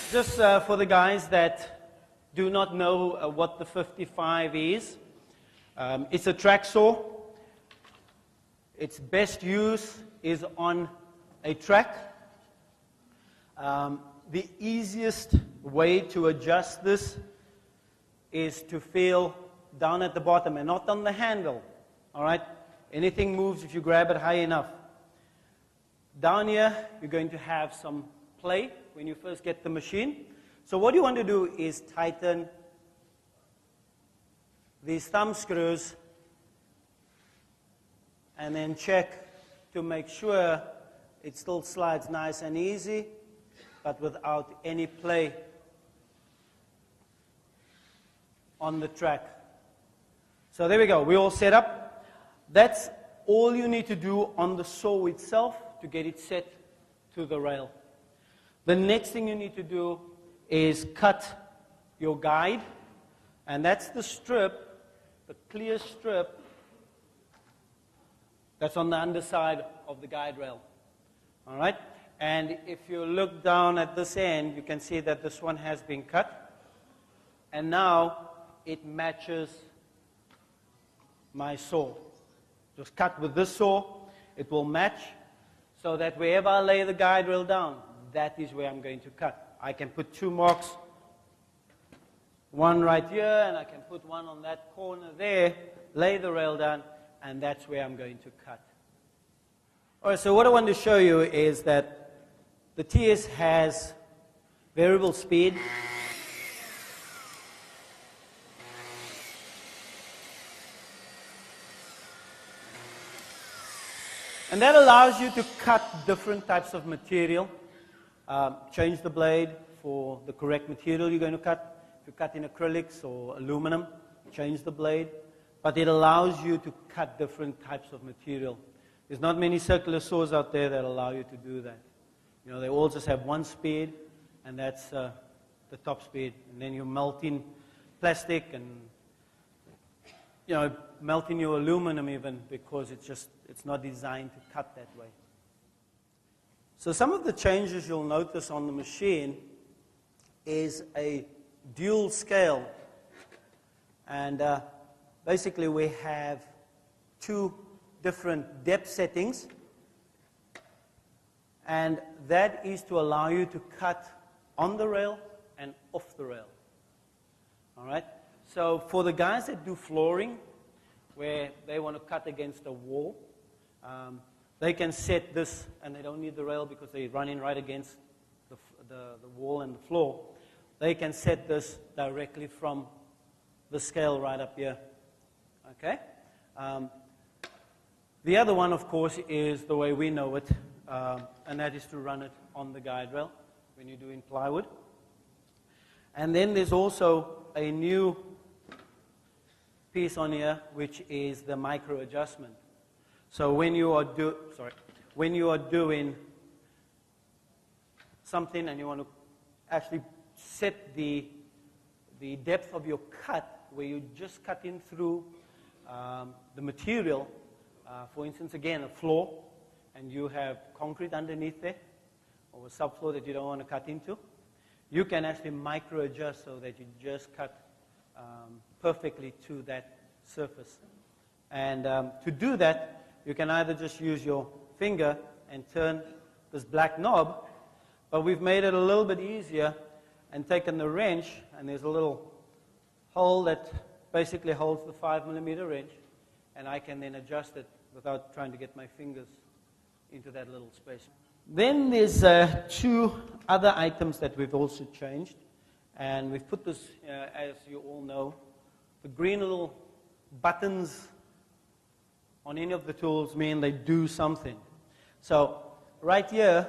Just for the guys that do not know what the 55 is, it's a track saw. Its best use is on a track. The easiest way to adjust this is to feel down at the bottom and not on the handle. All right? Anything moves if you grab it high enough. Down here, you're going to have some play when you first get the machine. So what you want to do is tighten these thumb screws and then check to make sure it still slides nice and easy, but without any play on the track. So there we go. We're all set up. That's all you need to do on the saw itself to get it set to the rail. The next thing you need to do is cut your guide, and that's the strip, the clear strip that's on the underside of the guide rail. All right? And if you look down at this end, you can see that this one has been cut, and now it matches my saw. Just cut with this saw, it will match, so that wherever I lay the guide rail down, that is where I'm going to cut. I can put two marks, one right here, and I can put one on that corner there, lay the rail down, and that's where I'm going to cut. All right, so what I want to show you is that the TS has variable speed. And that allows you to cut different types of material. Change the blade for the correct material you're going to cut. If you cut in acrylics or aluminum, change the blade. But it allows you to cut different types of material. There's not many circular saws out there that allow you to do that. You know, they all just have one speed, and that's the top speed. And then you melt in plastic and, you know, melt in your aluminum even, because it's not designed to cut that way. So some of the changes you'll notice on the machine is a dual scale. And basically we have two different depth settings. And that is to allow you to cut on the rail and off the rail. All right? So for the guys that do flooring, where they want to cut against a wall, they can set this, and they don't need the rail because they run in right against the wall and the floor. They can set this directly from the scale right up here. Okay? The other one, of course, is the way we know it, and that is to run it on the guide rail when you're doing plywood. And then there's also a new piece on here, which is the micro adjustment. So when you are doing something and you want to actually set the depth of your cut, where you just cut in through the material, for instance, again, a floor, and you have concrete underneath there, or a subfloor that you don't want to cut into, you can actually micro adjust so that you just cut perfectly to that surface. And to do that, you can either just use your finger and turn this black knob, but we've made it a little bit easier and taken the wrench, and there's a little hole that basically holds the 5mm wrench, and I can then adjust it without trying to get my fingers into that little space. Then there's two other items that we've also changed, and we've put this, as you all know, the green little buttons on any of the tools mean they do something. So right here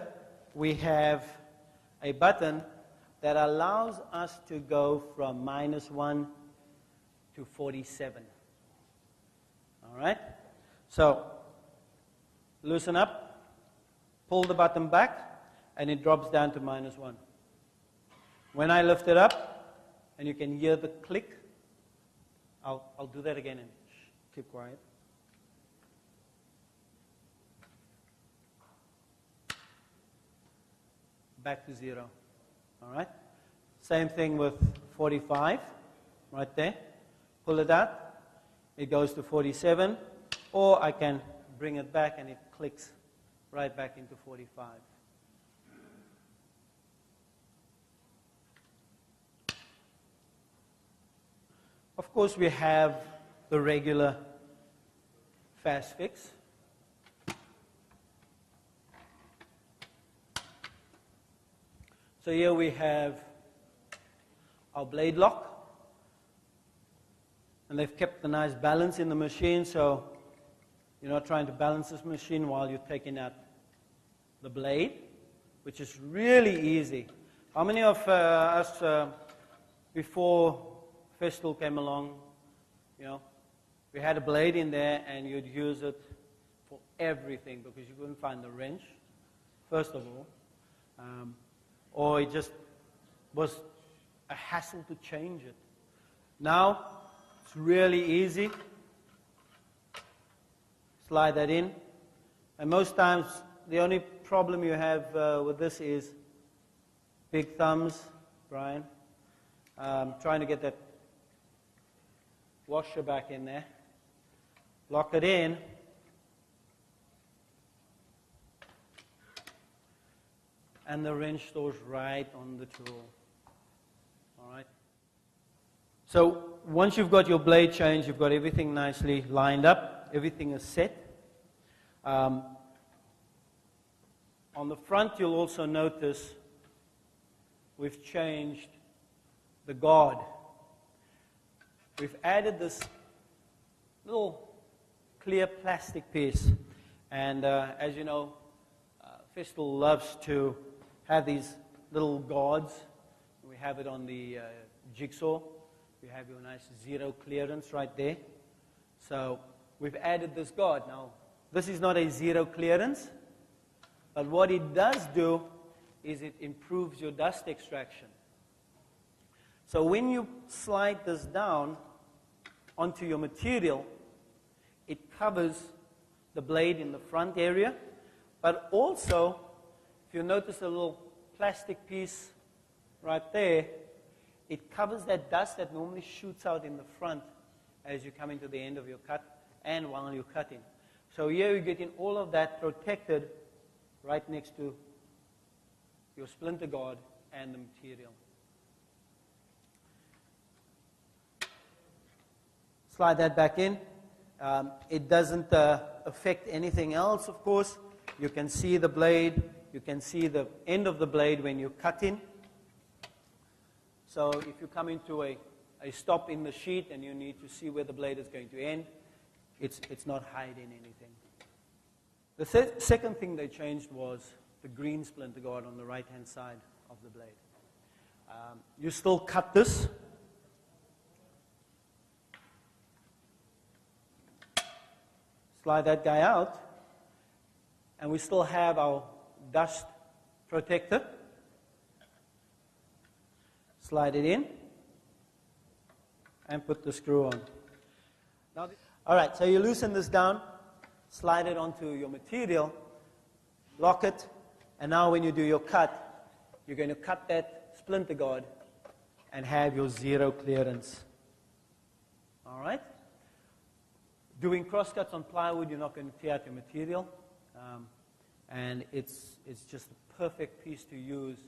we have a button that allows us to go from -1 to 47. All right? So loosen up, pull the button back, and it drops down to -1. When I lift it up, and you can hear the click, I'll do that again and keep quiet. Back to 0. All right? Same thing with 45, right there. Pull it out, it goes to 47, or I can bring it back and it clicks right back into 45. Of course, we have the regular fast fix. So here we have our blade lock. And they've kept the nice balance in the machine, so you're not trying to balance this machine while you're taking out the blade, which is really easy. How many of us, before Festool came along, we had a blade in there and you'd use it for everything because you couldn't find the wrench, first of all. Or it just was a hassle to change it. Now, it's really easy. Slide that in. And most times, the only problem you have with this is big thumbs, Brian. Trying to get that washer back in there. Lock it in. And the wrench stores right on the tool. All right? So once you've got your blade change, you've got everything nicely lined up. Everything is set. On the front, you'll also notice we've changed the guard. We've added this little clear plastic piece. And as you know, Festool loves to have these little guards. We have it on the jigsaw. You have your nice zero clearance right there. So we've added this guard. Now, this is not a zero clearance, but what it does do is it improves your dust extraction. So when you slide this down onto your material, it covers the blade in the front area, but also, if you notice a little plastic piece right there, it covers that dust that normally shoots out in the front as you come into the end of your cut and while you're cutting. So here you're getting all of that protected right next to your splinter guard and the material. Slide that back in. It doesn't affect anything else, of course. You can see the blade. You can see the end of the blade when you're cutting. So if you come into a stop in the sheet and you need to see where the blade is going to end, it's not hiding anything. The second thing they changed was the green splinter guard on the right-hand side of the blade. You still cut this. Slide that guy out. And we still have our dust protector. Slide it in. And put the screw on. Now, all right, so you loosen this down. Slide it onto your material. Lock it. And now when you do your cut, you're going to cut that splinter guard and have your zero clearance. All right? Doing crosscuts on plywood, you're not going to tear out your material. And it's just a perfect piece to use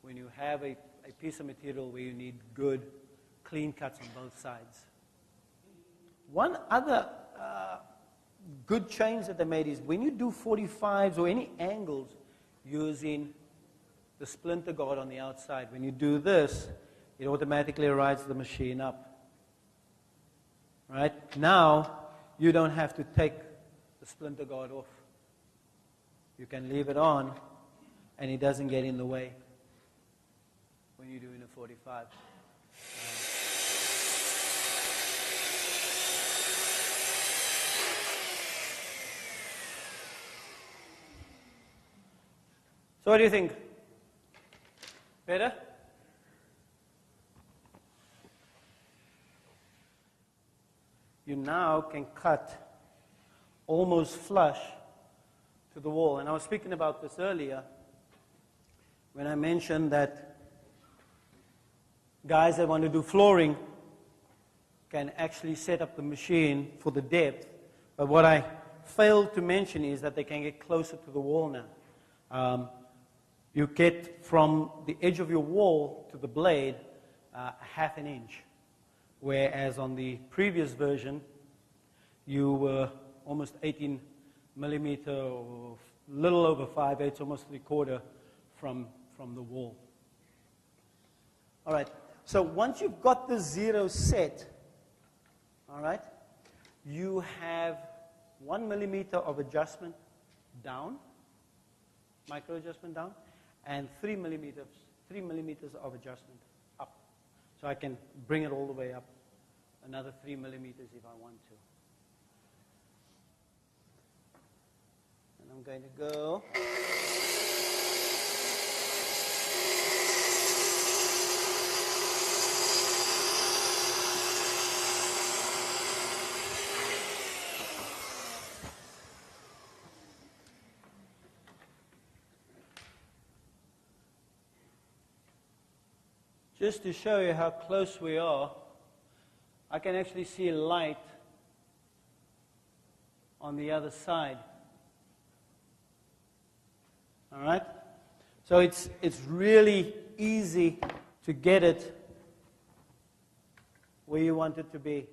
when you have a piece of material where you need good, clean cuts on both sides. One other good change that they made is when you do 45s or any angles using the splinter guard on the outside, when you do this, it automatically rides the machine up. Right? Now, you don't have to take the splinter guard off. You can leave it on, and it doesn't get in the way when you're doing a 45. So what do you think? Better? You now can cut almost flush to the wall. And I was speaking about this earlier when I mentioned that guys that want to do flooring can actually set up the machine for the depth. But what I failed to mention is that they can get closer to the wall now. You get from the edge of your wall to the blade half an inch, whereas on the previous version, you were almost 18 millimeter or little over 5/8, almost 3/4 from the wall. All right, so once you've got the zero set, all right, you have 1 millimeter of adjustment down, micro adjustment down, and 3 millimeters of adjustment up. So I can bring it all the way up, another 3 millimeters if I want to. And I'm going to go. Just to show you how close we are, I can actually see light on the other side. All right? So it's really easy to get it where you want it to be.